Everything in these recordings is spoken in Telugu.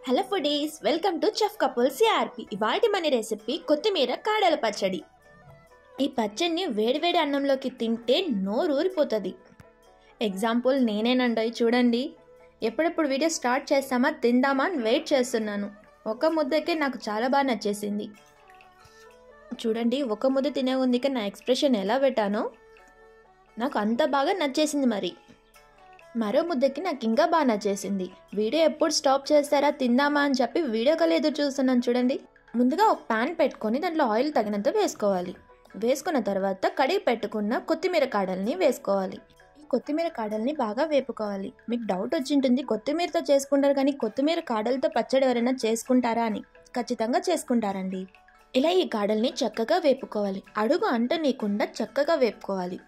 Hello foodies, welcome to chef couple CRP. ఇవాటి మన రెసిపీ కొత్తిమీర కాడల పచ్చడి. ఈ పచ్చడిని వేడివేడి అన్నంలోకి తింటే నోరూరిపోతుంది. ఎగ్జాంపుల్ నేనేనండి. చూడండి, ఎప్పుడెప్పుడు వీడియో స్టార్ట్ చేస్తామా తిందామా అని వెయిట్ చేస్తున్నాను. ఒక ముద్దకే నాకు చాలా బాగా నచ్చేసింది. చూడండి, ఒక ముద్ద తినే ఉందికే నా ఎక్స్ప్రెషన్ ఎలా పెట్టానో నాకు అంత బాగా నచ్చేసింది. మరో ముద్దకి నాకు ఇంకా బాగా నచ్చేసింది. వీడియో ఎప్పుడు స్టాప్ చేస్తారా తిందామా అని చెప్పి వీడియో కాల్ ఎదురు చూస్తున్నాను. చూడండి, ముందుగా ఒక ప్యాన్ పెట్టుకొని దాంట్లో ఆయిల్ తగినంత వేసుకోవాలి. వేసుకున్న తర్వాత కడిగి పెట్టుకున్న కొత్తిమీర కాడల్ని వేసుకోవాలి. ఈ కొత్తిమీర కాడల్ని బాగా వేపుకోవాలి. మీకు డౌట్ వచ్చి ఉంటుంది, కొత్తిమీరతో చేసుకుంటారు కానీ కొత్తిమీర కాడలతో పచ్చడి ఎవరైనా చేసుకుంటారా అని. ఖచ్చితంగా చేసుకుంటారండి. ఇలా ఈ కాడల్ని చక్కగా వేపుకోవాలి. అడుగు అంటనీయకుండా చక్కగా వేపుకోవాలి.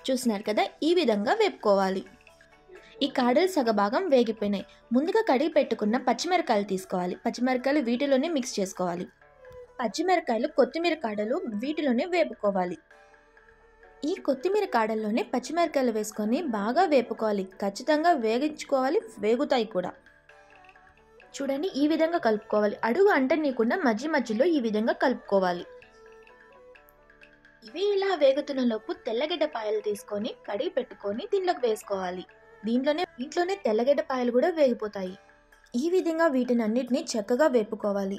చూస్తున్నారు కదా, ఈ విధంగా వేపుకోవాలి. ఈ కాడలు సగభాగం వేగిపోయినాయి. ముందుగా కడిగి పెట్టుకున్న పచ్చిమిరకాయలు తీసుకోవాలి. పచ్చిమిరకాయలు వీటిలోనే మిక్స్ చేసుకోవాలి. పచ్చిమిరకాయలు, కొత్తిమీర కాడలు వీటిలోనే వేపుకోవాలి. ఈ కొత్తిమీర కాడల్లోనే పచ్చిమిరకాయలు వేసుకొని బాగా వేపుకోవాలి. ఖచ్చితంగా వేగించుకోవాలి, వేగుతాయి కూడా. చూడండి, ఈ విధంగా కలుపుకోవాలి. అడుగు అంటనీయకుండా మధ్య మధ్యలో ఈ విధంగా కలుపుకోవాలి. ఇవి ఇలా వేగుతున్న లోపు తెల్లగడ్డపాయలు తీసుకొని కడిగి పెట్టుకొని దీనిలోకి వేసుకోవాలి. దీంట్లోనే తెల్లగడ్డపాయలు కూడా వేగిపోతాయి. ఈ విధంగా వీటిని అన్నిటిని చక్కగా వేపుకోవాలి.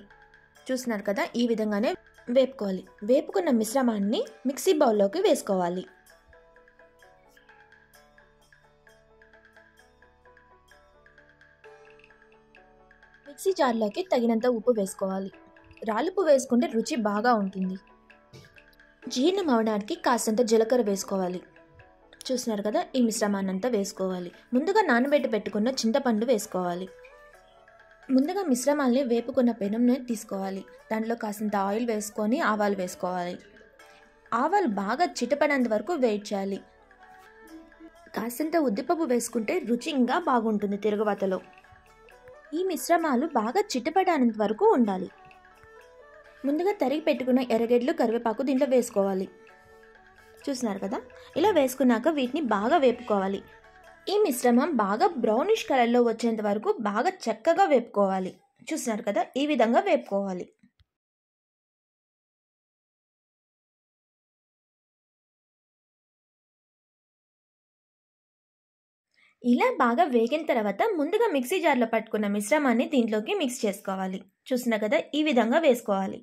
చూస్తున్నారు కదా, ఈ విధంగానే వేపుకోవాలి. వేపుకున్న మిశ్రమాన్ని మిక్సీ బౌల్లోకి వేసుకోవాలి. మిక్సీ జార్లోకి తగినంత ఉప్పు వేసుకోవాలి. రాళ్ళుప్పు వేసుకుంటే రుచి బాగా ఉంటుంది. జీర్ణం అవడానికి కాస్తంత జీలకర్ర వేసుకోవాలి. చూస్తున్నారు కదా, ఈ మిశ్రమాన్ని అంతా వేసుకోవాలి. ముందుగా నానబెట్టి పెట్టుకున్న చింతపండు వేసుకోవాలి. ముందుగా మిశ్రమాన్ని వేపుకున్న పెనంని తీసుకోవాలి. దాంట్లో కాసింత ఆయిల్ వేసుకొని ఆవాలు వేసుకోవాలి. ఆవాలు బాగా చిటపడేంత వరకు వెయిట్ చేయాలి. కాసింత ఉద్దిపప్పు వేసుకుంటే రుచి ఇంకా బాగుంటుంది తిరుగువతలో. ఈ మిశ్రమాలు బాగా చిటపడేంత వరకు ఉండాలి. ముందుగా తరిగి పెట్టుకున్న ఎర్రగడ్డలు, కరివేపాకు దీంట్లో వేసుకోవాలి. చూస్తున్నారు కదా, ఇలా వేసుకున్నాక వీటిని బాగా వేపుకోవాలి. ఈ మిశ్రమం బాగా బ్రౌనిష్ కలర్లో వచ్చేంత వరకు బాగా చక్కగా వేపుకోవాలి. చూస్తున్నారు కదా, ఈ విధంగా వేపుకోవాలి. ఇలా బాగా వేగిన తర్వాత ముందుగా మిక్సీ జార్లో పట్టుకున్న మిశ్రమాన్ని దీంట్లోకి మిక్స్ చేసుకోవాలి. చూస్తున్నారు కదా, ఈ విధంగా వేసుకోవాలి.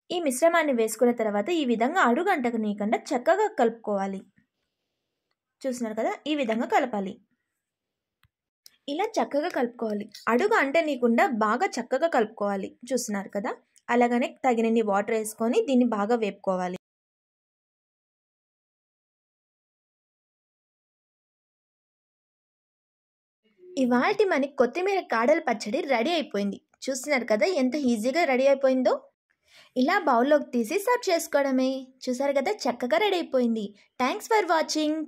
ఈ మిశ్రమాన్ని వేసుకున్న తర్వాత ఈ విధంగా అడుగు అంటనీయకుండా చక్కగా కలుపుకోవాలి. చూస్తున్నారు కదా, ఈ విధంగా కలపాలి. ఇలా చక్కగా కలుపుకోవాలి. అడుగు అంటనీయకుండా బాగా చక్కగా కలుపుకోవాలి. చూస్తున్నారు కదా, అలాగనే తగినన్ని వాటర్ వేసుకొని దీన్ని బాగా వేపుకోవాలి. ఇవాల్టి మనకి కొత్తిమీర కాడల పచ్చడి రెడీ అయిపోయింది. చూస్తున్నారు కదా, ఎంత ఈజీగా రెడీ అయిపోయిందో. ఇలా బౌల్లోకి తీసి సర్వ్ చేసుకోవడమే. చూసారు కదా, చక్కగా రెడీ అయిపోయింది. Thanks for watching.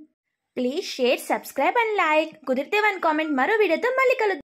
Please share, subscribe and like. కుదిరితే 1 కామెంట్. మరో వీడియోతో మళ్ళీ కలుద్దాం.